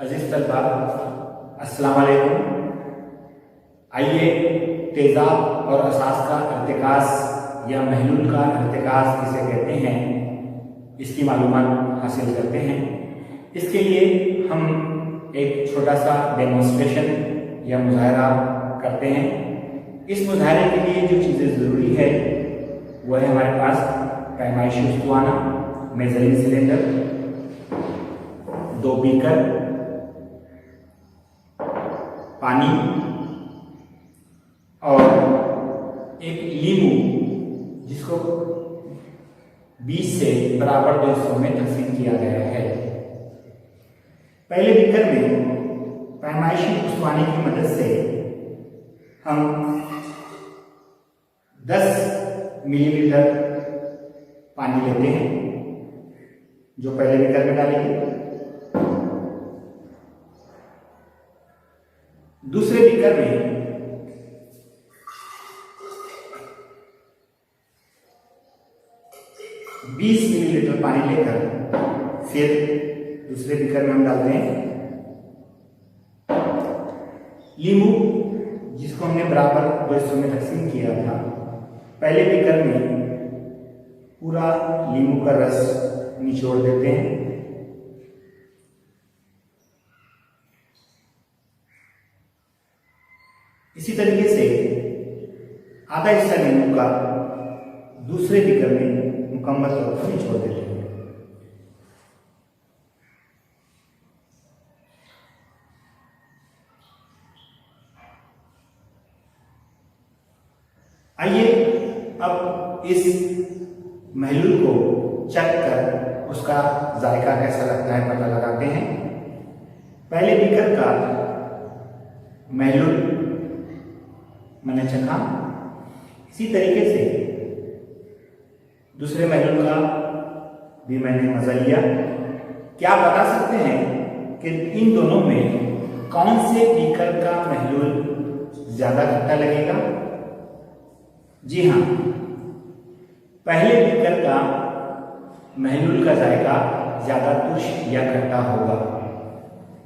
अजीज तलबा, अस्सलाम वालेकुम। आइए तेज़ाब और असास का इर्तिकाज़ या महलूल का इर्तिकाज़ किसे कहते हैं, इसकी मालूमात हासिल करते हैं। इसके लिए हम एक छोटा सा डेमोन्स्ट्रेशन या मुज़ाहरा करते हैं। इस मुज़ाहरे के लिए जो चीज़ें ज़रूरी है वो है हमारे पास पैमाइशी उस्तवाना, मेजरिंग सिलेंडर, 2 बीकर, पानी और एक लीमू जिसको 20 से बराबर 2 हिस्सों में तकसीम किया गया है। पहले बीकर में पैमाइशी उस्तवाने की मदद से हम 10 मिलीलीटर पानी लेते हैं, जो पहले बीकर में डालेंगे। दूसरे बीकर में 20 मिलीलीटर पानी लेकर फिर दूसरे बीकर में हम डालते हैं लीमू, जिसको हमने बराबर 2 हिस्सों में तकसीम किया था। पहले बीकर में पूरा लीमू का रस निचोड़ देते हैं। इसी तरीके से आधा हिस्सा नींबू का दूसरे बीकर में मुकम्मल तौर पर निचोड़ देते हैं। आइए अब इस महलूल को चख कर उसका जायका कैसा लगता है पता लगाते हैं। पहले बीकर का महलूल मैंने चखा, इसी तरीके से दूसरे महलूल का भी मैंने मजा लिया। क्या आप बता सकते हैं कि इन दोनों में कौन से बीकर का महलूल ज्यादा खट्टा लगेगा? जी हाँ, पहले बीकर का महलूल का जायका ज्यादा तुर्श या खट्टा होगा।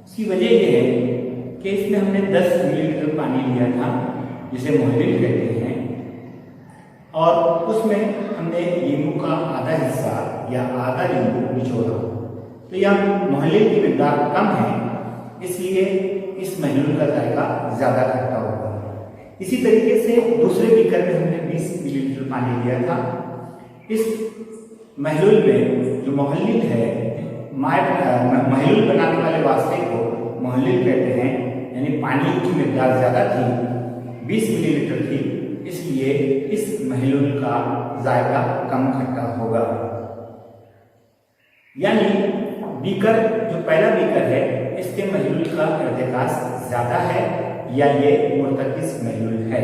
इसकी वजह यह है कि इसमें हमने 10 मिलीलीटर पानी लिया था, जिसे मोहलिल कहते हैं, और उसमें हमने लीमू का आधा हिस्सा या आधा लीमू निचोड़ा। तो यह मोहलिल की मिकदार कम है, इसलिए इस महलूल का जायका ज़्यादा खट्टा होगा। इसी तरीके से दूसरे बीकर में हमने 20 मिलीलीटर पानी लिया था। इस महलूल में जो मोहलिल है, महलूल बनाने वाले वास्ते को मोहलिल कहते हैं, यानी पानी की मिकदार ज़्यादा थी, 20 मिलीलीटर थी, इसलिए इस महलूल का जायका कम खट्टा होगा। यानी बीकर जो पहला बीकर है, इसके महलूल का इर्तिकाज़ ज़्यादा है या ये मुर्तकिज़ महलूल है।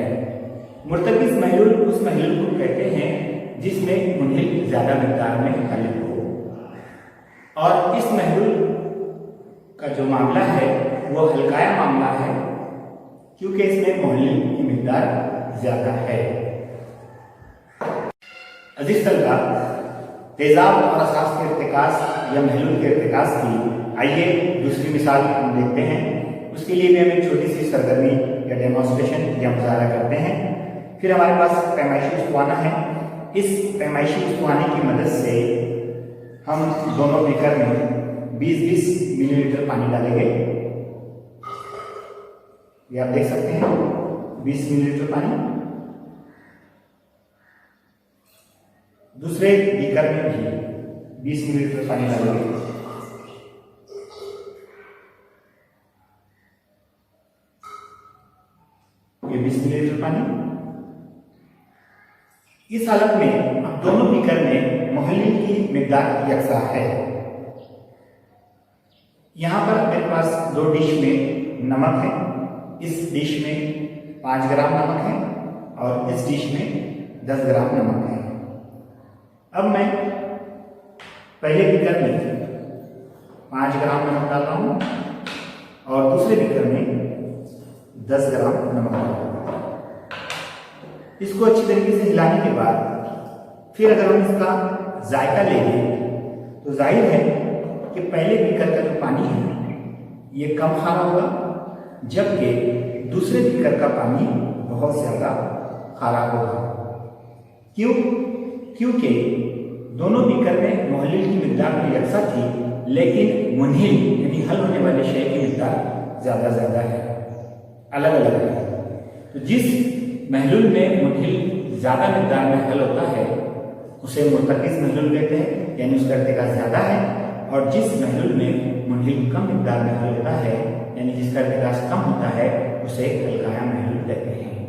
मुर्तकिज़ महलूल उस महलूल को कहते हैं जिसमें मुनहिल ज़्यादा मिकदार में हालिब हो, और इस महलूल का जो मामला है वो हल्काया मामला है, क्योंकि इसमें मोहलिल की मिकदार ज्यादा है। अजीज तलबा, तेज़ाब और असास के इर्तिकाज़ या महलूल के इर्तिकाज़ की आइए दूसरी मिसाल हम देखते हैं। उसके लिए भी हम एक छोटी सी सरगर्मी या डेमोन्स्ट्रेशन या मुज़ाहरा करते हैं। फिर हमारे पास पैमाइशी उस्तवाना है। इस पैमाइशी उस्तवाने की मदद से हम दोनों बीकर में 20-20 मिलीलीटर पानी डालेंगे। ये आप देख सकते हैं, 20 मिलीलीटर पानी। दूसरे बीकर में भी 20 मिलीलीटर पानी डालेंगे। ये 20 मिलीलीटर पानी। इस हालत में अब दोनों बीकर में मोहलिल की मिकदार यकसा है। यहां पर मेरे पास 2 डिश में नमक है। इस डिश में 5 ग्राम नमक है और इस डिश में 10 ग्राम नमक है। अब मैं पहले बीकर में 5 ग्राम नमक डाल रहा हूं और दूसरे बीकर में 10 ग्राम नमक डाल रहा हूं। इसको अच्छी तरीके से हिलाने के बाद फिर अगर हम इसका जायका लेंगे तो जाहिर है कि पहले बीकर का जो पानी है ये कम खारा होगा, जबकि दूसरे बीकर का पानी बहुत ज्यादा खारा होगा। क्यों? क्योंकि दोनों बीकर में मोहलिल की मिकदार भी यकसा थी, लेकिन मुनहिल यानी हल होने वाले शय की मिकदार ज्यादा है, अलग अलग है। तो जिस महलूल में मुनहिल ज्यादा मिकदार में हल होता है उसे मुर्तकिज महलूल कहते हैं, यानी उसका इर्तिका ज्यादा है। और जिस महलूल में मुनहिल कम मिकदार में हल होता है, यानी जिसका इर्तिका कम होता है, उसे हल्काया महलूल कहते हैं।